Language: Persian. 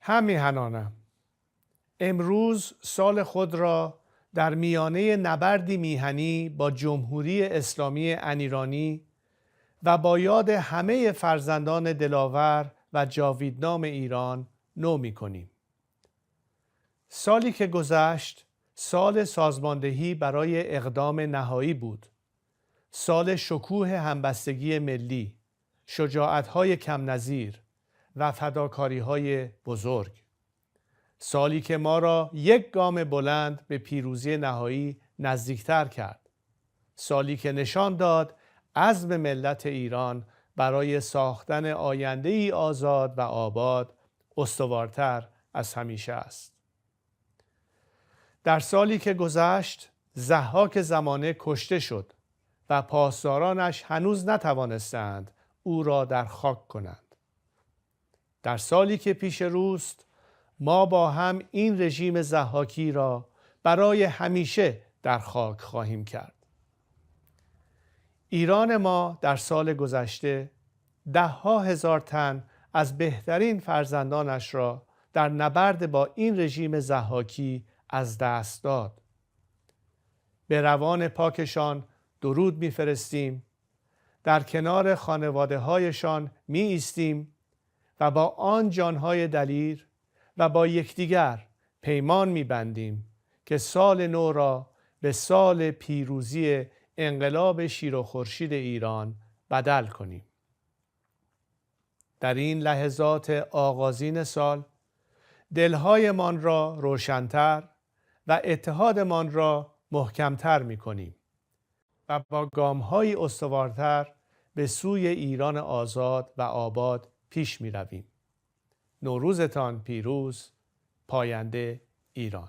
هم میهنانم، امروز سال خود را در میانه نبردی میهنی با جمهوری اسلامی انیرانی و با یاد همه فرزندان دلاور و جاویدنام ایران نو می‌کنیم. سالی که گذشت سال سازماندهی برای اقدام نهایی بود. سال شکوه همبستگی ملی، شجاعت‌های کم نظیر و فداکاری‌های بزرگ. سالی که ما را یک گام بلند به پیروزی نهایی نزدیکتر کرد. سالی که نشان داد عزم ملت ایران برای ساختن آینده‌ای آزاد و آباد استوارتر از همیشه است. در سالی که گذشت ضحاک زمانه کشته شد و پاسدارانش هنوز نتوانستند او را در خاک کنند. در سالی که پیش روست ما با هم این رژیم ضحاکی را برای همیشه در خاک خواهیم کرد. ایران ما در سال گذشته ده‌ها هزار تن از بهترین فرزندانش را در نبرد با این رژیم ضحاکی از دست داد. به روان پاکشان درود می‌فرستیم، در کنار خانواده‌هایشان می‌ایستیم و با آن جان‌های دلیر و با یکدیگر پیمان می‌بندیم که سال نو را به سال پیروزی انقلاب شیر و خورشید ایران بدل کنیم. در این لحظات آغازین سال دلهایمان را روشن‌تر و اتحادمان را محکم‌تر می‌کنیم و با گام‌های استوارتر به سوی ایران آزاد و آباد پیش می‌رویم. نوروزتان پیروز، پاینده ایران.